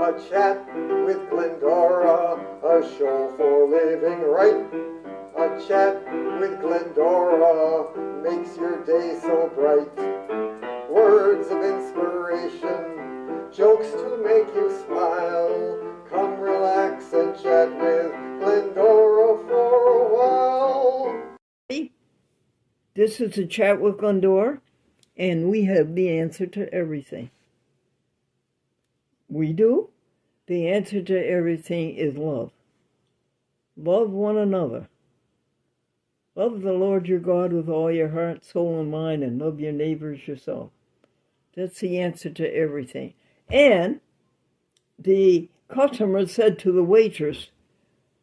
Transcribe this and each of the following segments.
A chat with Glendora, a show for living right. A chat with Glendora makes your day so bright. Words of inspiration, jokes to make you smile. Come relax and chat with Glendora for a while. This is a chat with Glendora, and we have the answer to everything. We do. The answer to everything is love. Love one another. Love the Lord your God with all your heart, soul, and mind, and love your neighbors yourself. That's the answer to everything. And the customer said to the waitress,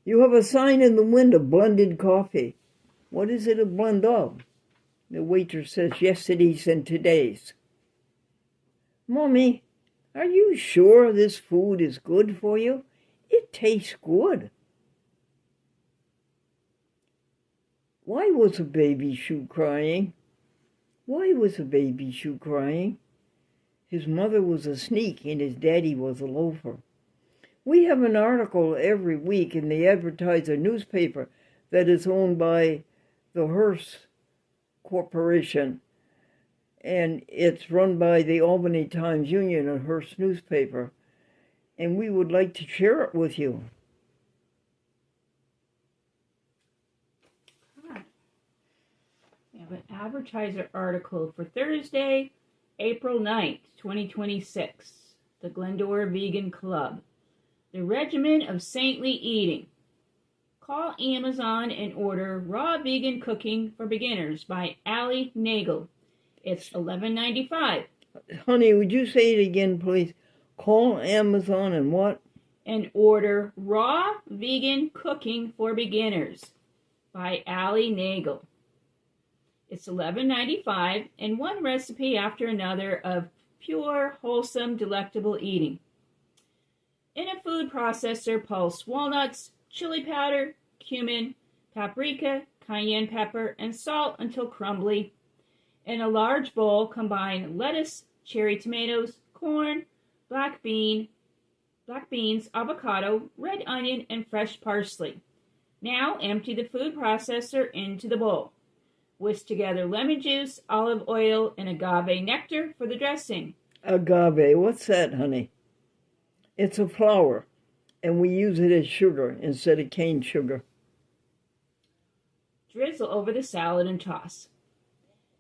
"You have a sign in the window, blended coffee. What is it a blend of?" The waitress says, "Yesterday's and today's." "Mommy, are you sure this food is good for you? It tastes good." Why was a baby shoe crying? Why was a baby shoe crying? His mother was a sneak and his daddy was a loafer. We have an article every week in the Advertiser newspaper that is owned by the Hearst Corporation, and it's run by the Albany Times Union, a Hearst newspaper, and we would like to share it with you. We have an Advertiser article for Thursday, April 9th, 2026. The Glendora Vegan Club. The Regimen of Saintly Eating. Call Amazon and order Raw Vegan Cooking for Beginners by Allie Nagel. It's $11.95. Honey, would you say it again, please? Call Amazon and what? And order Raw Vegan Cooking for Beginners by Allie Nagel. It's $11.95 and one recipe after another of pure, wholesome, delectable eating. In a food processor, pulse walnuts, chili powder, cumin, paprika, cayenne pepper, and salt until crumbly. In a large bowl, combine lettuce, cherry tomatoes, corn, black beans, avocado, red onion, and fresh parsley. Now empty the food processor into the bowl. Whisk together lemon juice, olive oil, and agave nectar for the dressing. Agave, what's that, honey? It's a flower, and we use it as sugar instead of cane sugar. Drizzle over the salad and toss.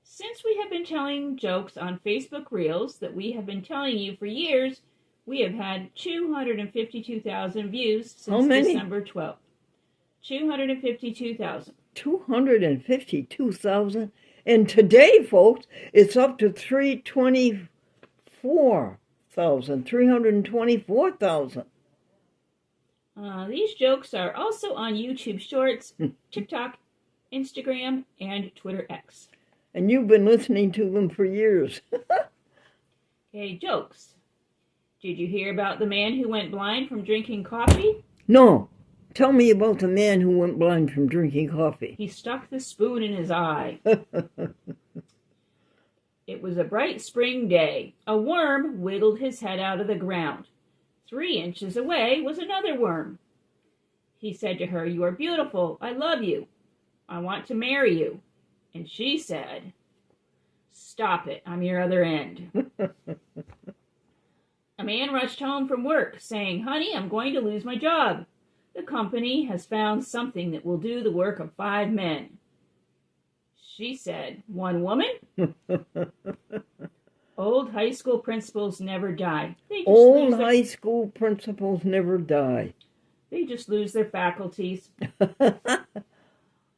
Since we have been telling jokes on Facebook Reels that we have been telling you for years, we have had 252,000 views since December 12th. 252,000. 252,000. And today, folks, it's up to 324,000. These jokes are also on YouTube Shorts, TikTok, Instagram, and Twitter X. And you've been listening to them for years. Okay, jokes. Did you hear about the man who went blind from drinking coffee? No. Tell me about the man who went blind from drinking coffee. He stuck the spoon in his eye. It was a bright spring day. A worm wiggled his head out of the ground. 3 inches away was another worm. He said to her, "You are beautiful. I love you. I want to marry you." And she said, "Stop it. I'm your other end." A man rushed home from work saying, "Honey, I'm going to lose my job. The company has found something that will do the work of 5 men." She said, "1 woman?" Old high school principals never die. High school principals never die. They just lose their faculties.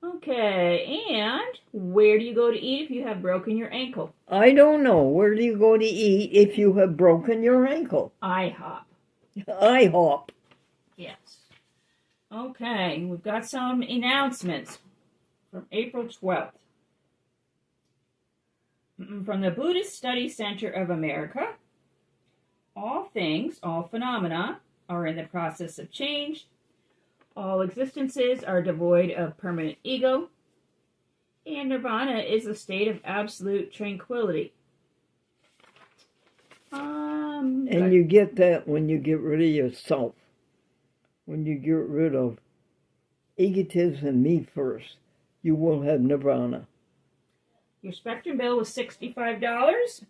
Okay, and where do you go to eat if you have broken your ankle? I don't know. Where do you go to eat if you have broken your ankle? IHOP. IHOP. Yes. Okay, we've got some announcements from April 12th. From the Buddhist Study Center of America, all things, all phenomena, are in the process of change. All existences are devoid of permanent ego. And nirvana is a state of absolute tranquility. And you get that when you get rid of yourself. When you get rid of egotism and me first, you will have nirvana. Your Spectrum bill was $65.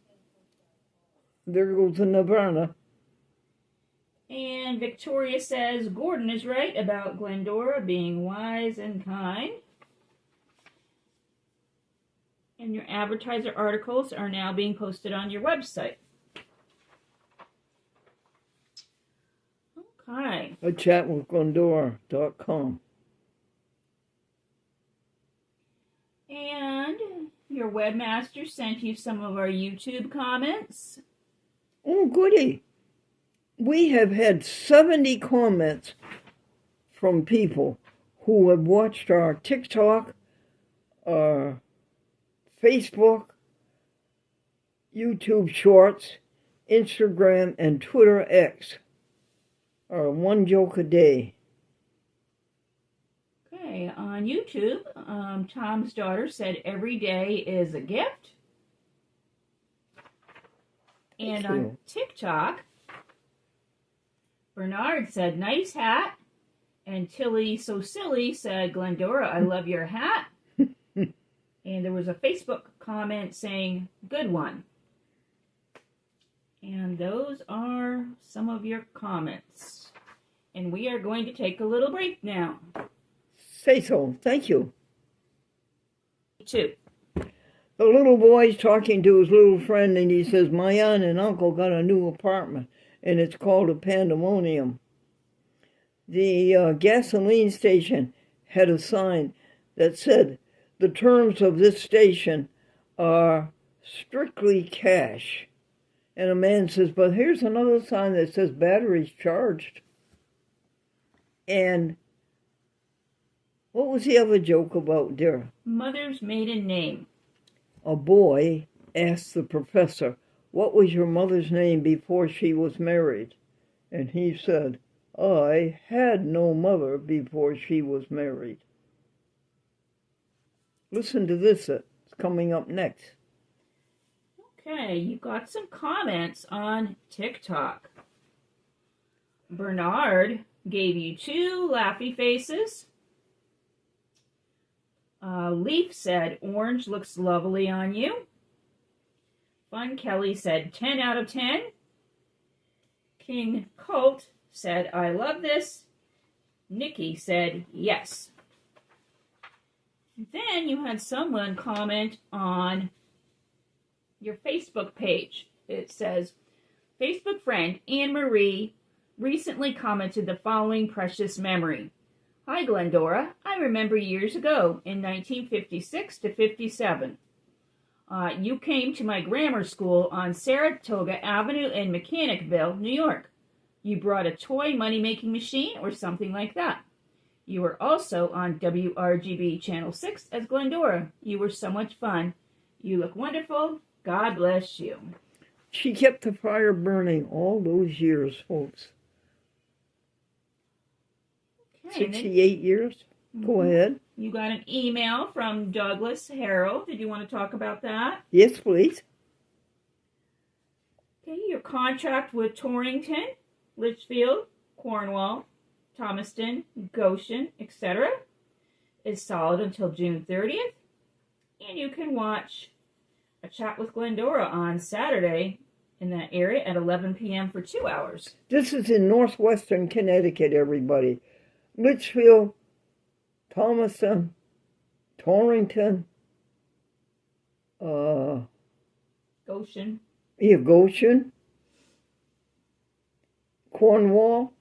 There goes the nirvana. And Victoria says, Gordon is right about Glendora being wise and kind. And your advertiser articles are now being posted on your website. Okay. A chat with Glendora.com. And your webmaster sent you some of our YouTube comments. Oh, goody. We have had 70 comments from people who have watched our TikTok, our Facebook, YouTube Shorts, Instagram, and Twitter X. Or one joke a day. Okay, on YouTube, Tom's daughter said every day is a gift. And on TikTok, Bernard said nice hat. And Tilly So Silly said, Glendora, I love your hat. And there was a Facebook comment saying, good one. And those are some of your comments. And we are going to take a little break now. Say so. Thank you. 2. The little boy's talking to his little friend, and he says, my aunt and uncle got a new apartment, and it's called a Pandemonium. The gasoline station had a sign that said, the terms of this station are strictly cash. And a man says, but here's another sign that says batteries charged. And what was the other joke about, dear? Mother's maiden name. A boy asked the professor, what was your mother's name before she was married? And he said, I had no mother before she was married. Listen to this, it's coming up next. Okay, you got some comments on TikTok. Bernard gave you 2 laughy faces. Leaf said, orange looks lovely on you. Fun Kelly said, 10 out of 10. King Colt said, I love this. Nikki said, yes. Then you had someone comment on your Facebook page. It says, Facebook friend Anne-Marie recently commented the following precious memory. Hi, Glendora. I remember years ago in 1956 to 57. You came to my grammar school on Saratoga Avenue in Mechanicville, New York. You brought a toy money-making machine or something like that. You were also on WRGB Channel 6 as Glendora. You were so much fun. You look wonderful. God bless you. She kept the fire burning all those years, folks. Okay, 68 years? Go ahead. You got an email from Douglas Harrell. Did you want to talk about that? Yes, please. Okay, your contract with Torrington, Litchfield, Cornwall, Thomaston, Goshen, etc. is solid until June 30th. And you can watch A Chat with Glendora on Saturday in that area at 11 p.m. for 2 hours. This is in northwestern Connecticut, everybody. Litchfield, Thomaston, Torrington, Goshen. Yeah, Goshen, Cornwall.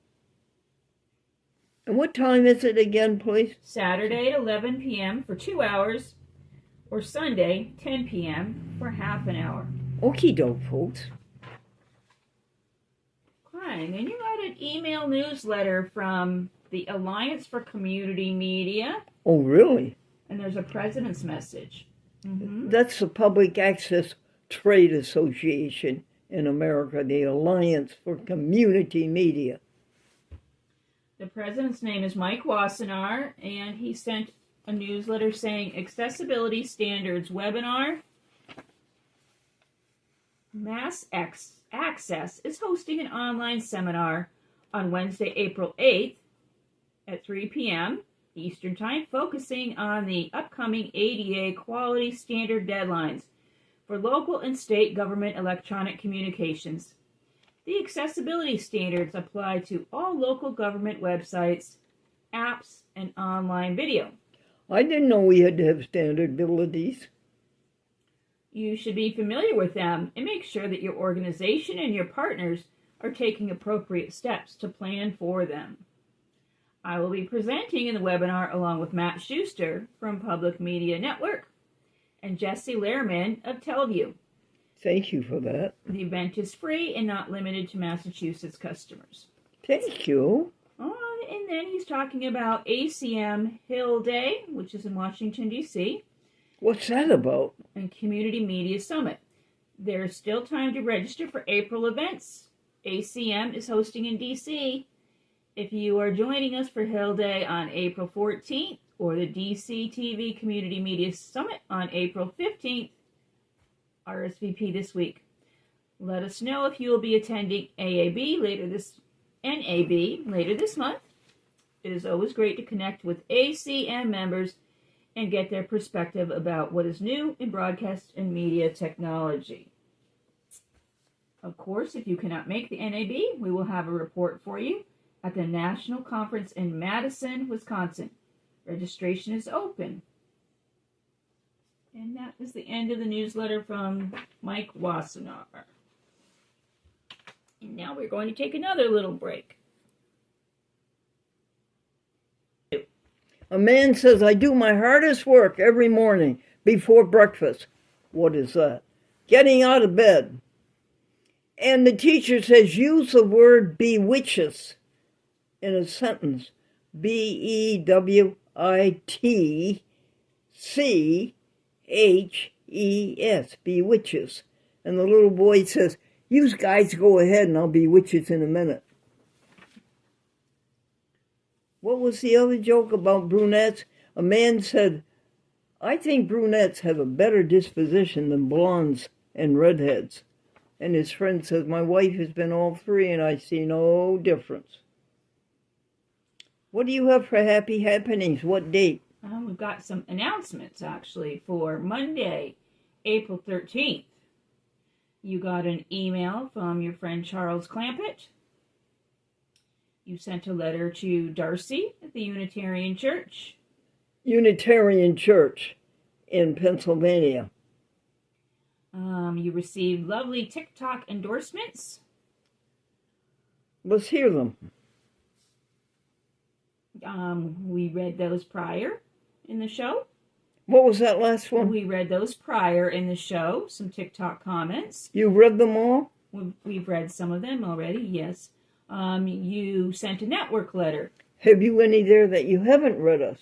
And what time is it again, please? Saturday at 11 p.m. for 2 hours, or Sunday, 10 p.m. for half an hour. Okie doke, folks. Okay, and then you got an email newsletter from the Alliance for Community Media, Oh, really? and there's a president's message. That's the Public Access Trade Association in America, the Alliance for Community Media. The president's name is Mike Wassenaar, and he sent a newsletter saying Accessibility Standards Webinar, Mass Access is hosting an online seminar on Wednesday, April 8th at 3 p.m. Eastern Time, focusing on the upcoming ADA quality standard deadlines for local and state government electronic communications. The accessibility standards apply to all local government websites, apps, and online video. I didn't know we had to have standard abilities. You should be familiar with them and make sure that your organization and your partners are taking appropriate steps to plan for them. I will be presenting in the webinar along with Matt Schuster from Public Media Network and Jesse Lehrman of Teleview. Thank you for that. The event is free and not limited to Massachusetts customers. Thank you. And then he's talking about ACM Hill Day, which is in Washington, D.C., What's that about? and Community Media Summit. There's still time to register for April events. ACM is hosting in D.C. If you are joining us for Hill Day on April 14th or the DC TV Community Media Summit on April 15th, RSVP this week. Let us know if you will be attending NAB later this month. It is always great to connect with ACM members and get their perspective about what is new in broadcast and media technology. Of course, if you cannot make the NAB, we will have a report for you at the National Conference in Madison, Wisconsin. Registration is open. And that is the end of the newsletter from Mike Wassenaar. And now we're going to take another little break. A man says, I do my hardest work every morning before breakfast. What is that? Getting out of bed. And the teacher says, use the word bewitches in a sentence. B-E-W-I-T-C-H-E-S, bewitches. And the little boy says, you guys go ahead and I'll bewitch you in a minute. What was the other joke about brunettes? A man said, I think brunettes have a better disposition than blondes and redheads. And his friend says, my wife has been all three and I see no difference. What do you have for happy happenings? What date? We've got some announcements, actually, for Monday, April 13th. You got an email from your friend Charles Clampett. You sent a letter to Darcy at the Unitarian Church. Unitarian Church in Pennsylvania. You received lovely TikTok endorsements. Let's hear them. We read those prior in the show. What was that last one? We read those prior in the show, some TikTok comments. You read them all? We've read some of them already, yes. You sent a network letter. Have you any there that you haven't read us?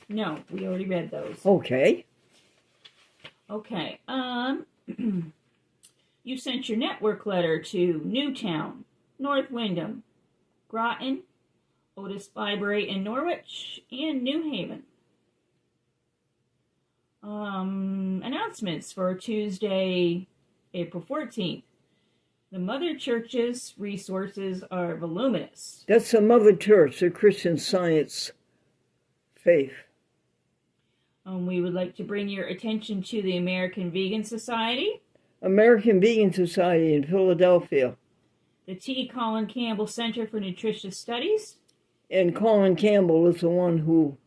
No, we already read those. Okay. Okay. You sent your network letter to Newtown, North Windham, Groton, Otis Library in Norwich, and New Haven. Announcements for Tuesday, April 14th. The Mother Church's resources are voluminous. That's the Mother Church, the Christian Science faith. We would like to bring your attention to the American Vegan Society, American Vegan Society in Philadelphia. the T. Colin Campbell Center for Nutritious Studies, And Colin Campbell is the one who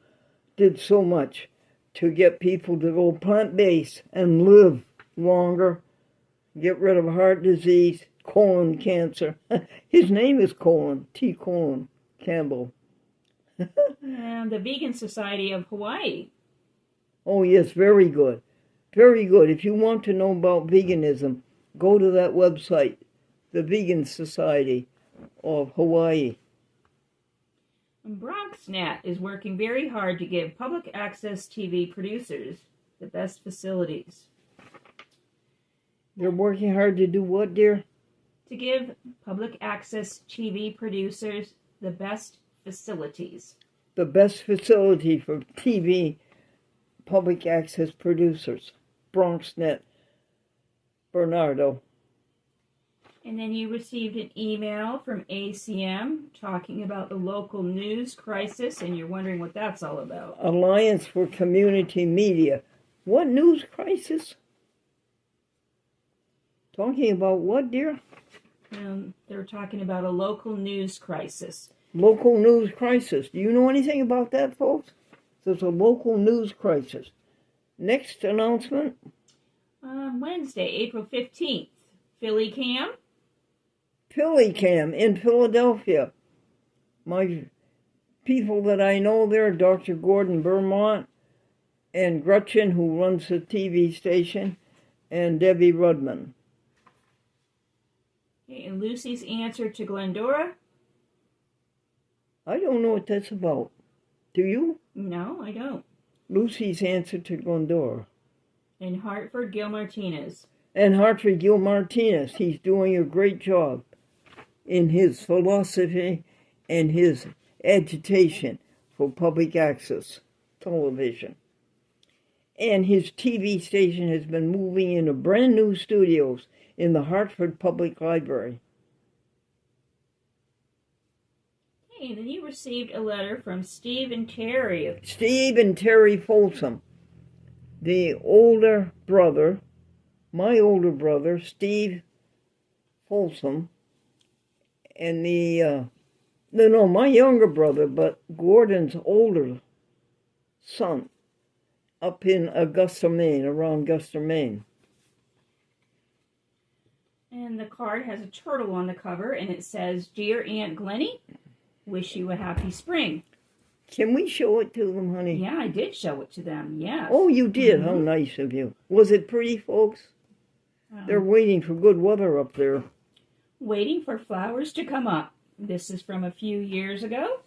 did so much to get people to go plant-based and live longer, get rid of heart disease, colon cancer. His name is Colin, T. Colin Campbell. and the Vegan Society of Hawaii. Oh, yes, very good. Very good. If you want to know about veganism, go to that website, the Vegan Society of Hawaii. And BronxNet is working very hard to give public access TV producers the best facilities. They're working hard to do what, dear? To give public access TV producers the best facilities. The best facility for TV public access producers. BronxNet. Bernardo. And then you received an email from ACM talking about the local news crisis, and you're wondering what that's all about. Alliance for Community Media. What news crisis? Talking about what, dear? They're talking about a local news crisis. Local news crisis. Do you know anything about that, folks? There's a local news crisis. Next announcement. Wednesday, April 15th, Philly Cam. Philly Cam in Philadelphia. My people that I know there, Dr. Gordon Vermont and Gretchen, who runs the TV station, and Debbie Rudman. Okay, and Lucy's answer to Glendora. I don't know what that's about. Do you? No, I don't. Lucy's answer to Glendora. In Hartford, Gil Martinez. And Hartford Gil Martinez. He's doing a great job in his philosophy and his agitation for public access television. And his TV station has been moving into brand new studios in the Hartford Public Library. Okay, and then you received a letter from Steve and Terry. Steve and Terry Folsom, the older brother, my older brother, Steve Folsom, and my younger brother, but Gordon's older son, up in Augusta, Maine, around Augusta, Maine. And the card has a turtle on the cover, and it says, "Dear Aunt Glennie, wish you a happy spring." Can we show it to them, honey? Yeah, I did show it to them, yes. Oh, you did? Mm-hmm. How nice of you. Was it pretty, folks? They're waiting for good weather up there. Waiting for flowers to come up. This is from a few years ago.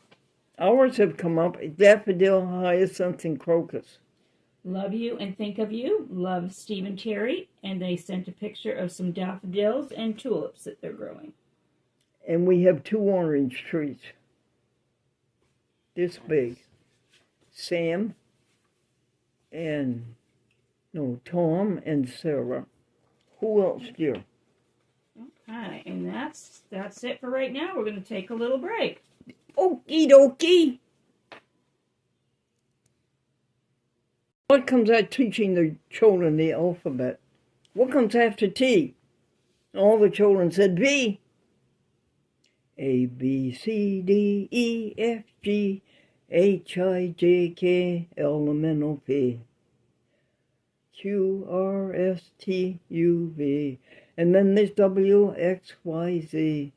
Ours have come up, daffodil, hyacinth, and crocus. Love you and think of you. Love, Steve and Terry. And they sent a picture of some daffodils and tulips that they're growing. And we have 2 orange trees. This big. Tom and Sarah. Who else, dear? Okay, and that's it for right now. We're going to take a little break. Okie dokie. What comes after teaching the children the alphabet? What comes after T? All the children said B. A, B, C, D, E, F, G, H, I, J, K, L, M, N, O, P. Q, R, S, T, U, V. And then there's W, X, Y, Z.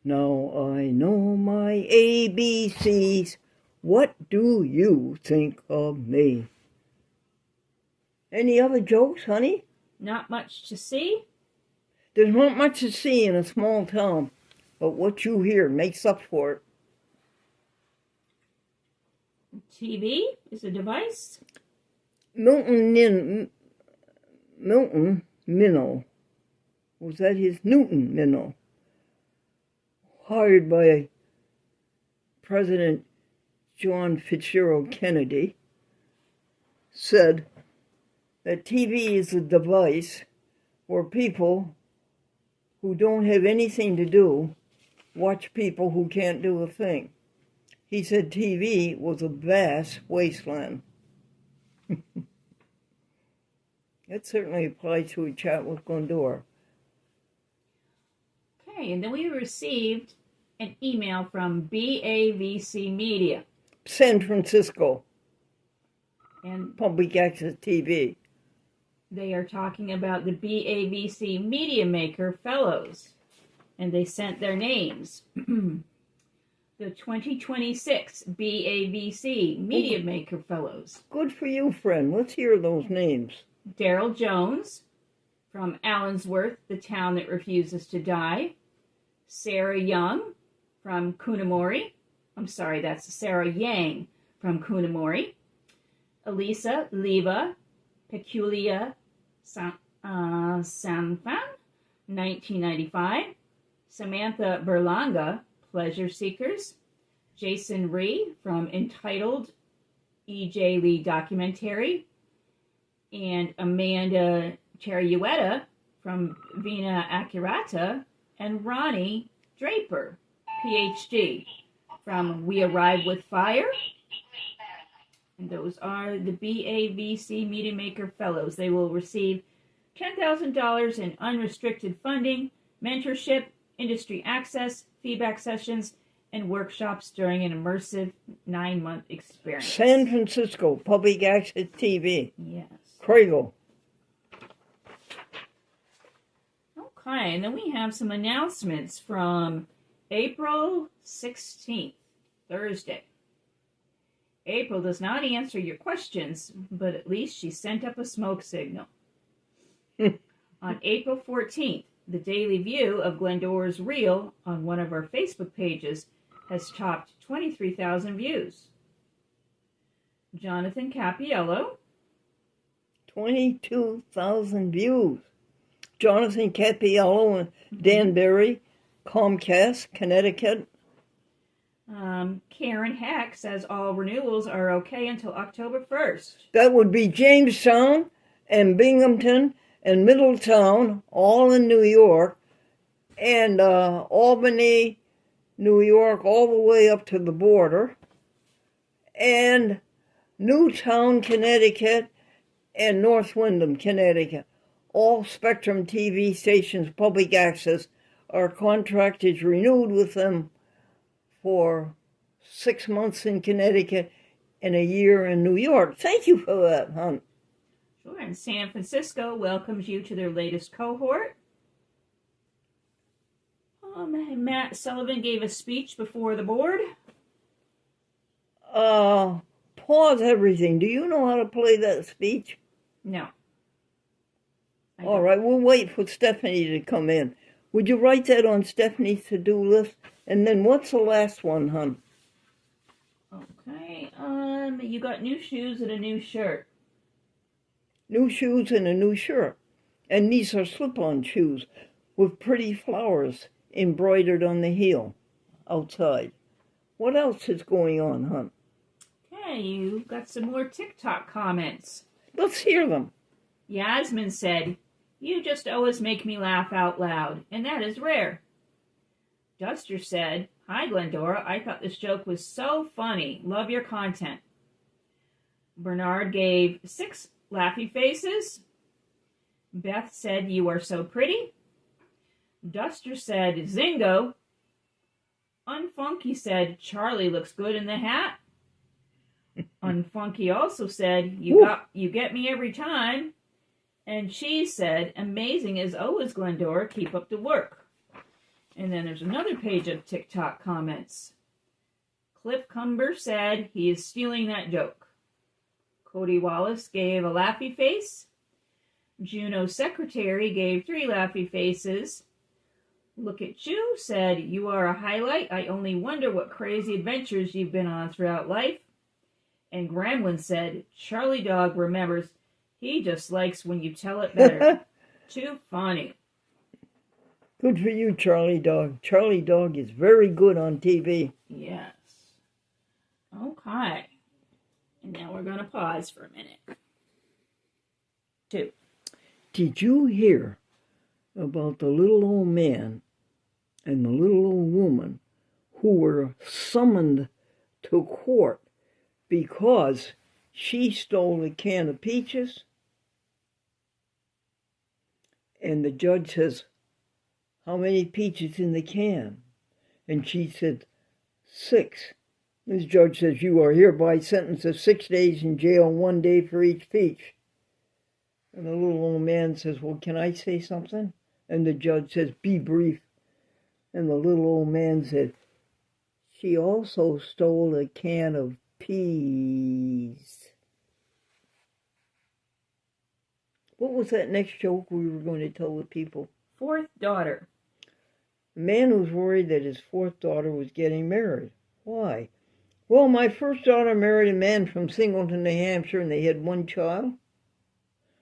Now I know my ABCs. What do you think of me? Any other jokes, honey? Not much to see. There's not much to see in a small town, but what you hear makes up for it. TV is a device. Milton Minnow. Was that his Newton Minnow? Hired by President John Fitzgerald Kennedy, said that TV is a device where people who don't have anything to do watch people who can't do a thing. He said TV was a vast wasteland. That certainly applies to a chat with Glendora. Okay, and then we received an email from BAVC Media. San Francisco. And Public Access TV. They are talking about the BAVC Media Maker Fellows. And they sent their names. The 2026 BAVC Media Maker Fellows. Good for you, friend. Let's hear those names. Daryl Jones from Allensworth, the town that refuses to die. Sarah Young from Kunamori. I'm sorry, that's Sarah Yang from Kunamori. Elisa Leva Peculia Sanfan, 1995. Samantha Berlanga, Pleasure Seekers. Jason Rhee from Entitled E.J. Lee Documentary. And Amanda Terriueta from Vina Accurata, and Ronnie Draper, PhD, from We Arrive with Fire. And those are the BAVC Media Maker Fellows. They will receive $10,000 in unrestricted funding, mentorship, industry access, feedback sessions, and workshops during an immersive 9-month experience. San Francisco Public Access TV. Yes. Craigle. Okay, and then we have some announcements from April 16th, Thursday. April does not answer your questions, but at least she sent up a smoke signal. On April 14th, the Daily View of Glendora's Reel on one of our Facebook pages has topped 23,000 views. Jonathan Capiello. 22,000 views. Jonathan Capiello and Danbury, Comcast, Connecticut. Karen Heck says all renewals are okay until October 1st. That would be Jamestown and Binghamton and Middletown, all in New York, and Albany, New York, all the way up to the border, and Newtown, Connecticut, and North Windham, Connecticut. All Spectrum TV stations, public access, our contract is renewed with them for 6 months in Connecticut and a year in New York. Thank you for that, hon. Sure, and San Francisco welcomes you to their latest cohort. Matt Sullivan gave a speech before the board. Pause everything. Do you know how to play that speech? No. All right, we'll wait for Stephanie to come in. Would you write that on Stephanie's to-do list? And then what's the last one, hon? Okay, you got new shoes and a new shirt. New shoes and a new shirt. And these are slip-on shoes with pretty flowers embroidered on the heel outside. What else is going on, hon? Okay, you got some more TikTok comments. Let's hear them. Yasmin said, "You just always make me laugh out loud, and that is rare." Duster said, "Hi, Glendora. I thought this joke was so funny. Love your content." Bernard gave 6 laughy faces. Beth said, "You are so pretty." Duster said, "Zingo." Unfunky said, "Charlie looks good in the hat." Unfunky also said, You get me every time." And she said, "Amazing as always, Glendora. Keep up the work." And then there's another page of TikTok comments. Cliff Cumber said, "He is stealing that joke." Cody Wallace gave a laughy face. Juno's secretary gave 3 laughy faces. Look at You said, "You are a highlight. I only wonder what crazy adventures you've been on throughout life." And Gremlin said, "Charlie Dog remembers. He just likes when you tell it better." Too funny. Good for you, Charlie Dog. Charlie Dog is very good on TV. Yes. Okay. And now we're going to pause for a minute. 2. Did you hear about the little old man and the little old woman who were summoned to court because she stole a can of peaches? And the judge says, "How many peaches in the can?" And she said, 6. This judge says, "You are hereby sentenced to 6 days in jail, 1 day for each peach." And the little old man says, "Well, can I say something?" And the judge says, "Be brief." And the little old man said, "She also stole a can of peas." What was that next joke we were going to tell the people? 4th daughter. A man was worried that his 4th daughter was getting married. Why? "Well, my first daughter married a man from Singleton, New Hampshire, and they had 1 child.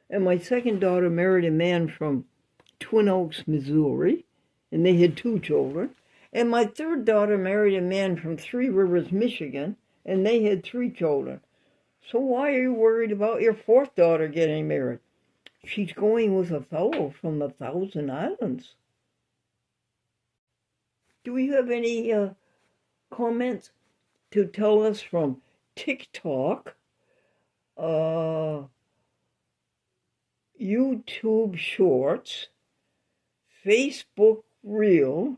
And my second daughter married a man from Twin Oaks, Missouri, and they had 2 children. And my 3rd daughter married a man from Three Rivers, Michigan, and they had 3 children. So why are you worried about your 4th daughter getting married?" She's going with a fellow from the Thousand Islands. Do we have any comments to tell us from TikTok, YouTube Shorts, Facebook Reel,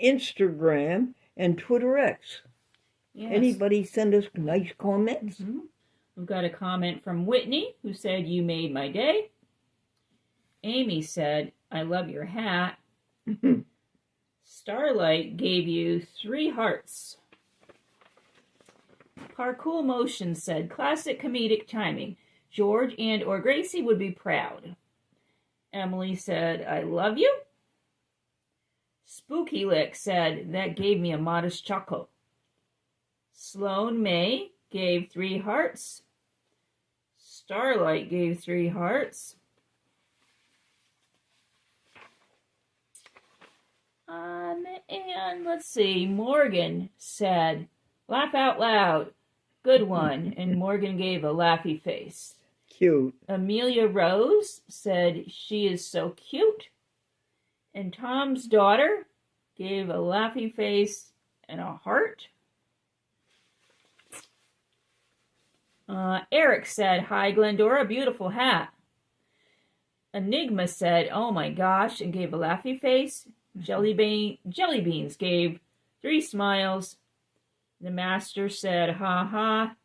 Instagram, and Twitter X? Yes. Anybody send us nice comments? Mm-hmm. We've got a comment from Whitney, who said, "You made my day." Amy said, "I love your hat." Starlight gave you 3 hearts. Parkour Motion said, "Classic comedic timing. George and or Gracie would be proud." Emily said, "I love you." Spooky Lick said, "That gave me a modest chuckle." Sloan May gave 3 hearts. Starlight gave 3 hearts. And let's see, Morgan said, "Laugh out loud. Good one." And Morgan gave a laughy face. Cute. Amelia Rose said, "She is so cute." And Tom's daughter gave a laughy face and a heart. Eric said, "Hi, Glendora, beautiful hat." Enigma said, "Oh my gosh," and gave a laughy face. Jelly Beans gave 3 smiles. The Master said, "Ha ha."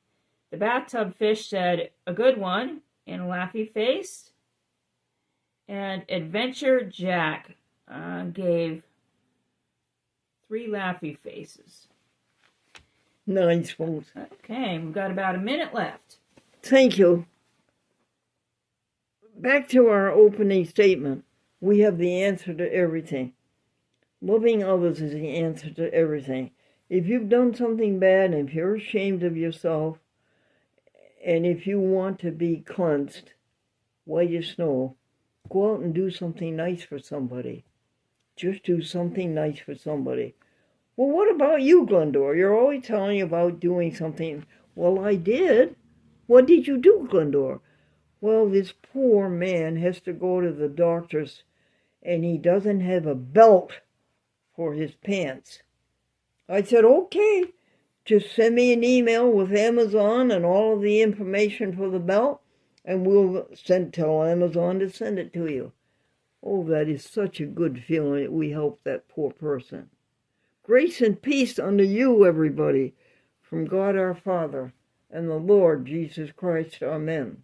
The Bathtub Fish said, "A good one," and a laughy face. And Adventure Jack gave 3 laughy faces. Nice, folks. Okay, we've got about a minute left. Thank you. Back to our opening statement. We have the answer to everything. Loving others is the answer to everything. If you've done something bad, if you're ashamed of yourself, and if you want to be cleansed, white as snow, go out and do something nice for somebody. Just do something nice for somebody. Well, what about you, Glendora? You're always telling about doing something. Well, I did. What did you do, Glendora? Well, this poor man has to go to the doctor's, and he doesn't have a belt for his pants. I said, okay, just send me an email with Amazon and all of the information for the belt, and we'll tell Amazon to send it to you. Oh, that is such a good feeling that we helped that poor person. Grace and peace unto you, everybody, from God our Father and the Lord Jesus Christ. Amen.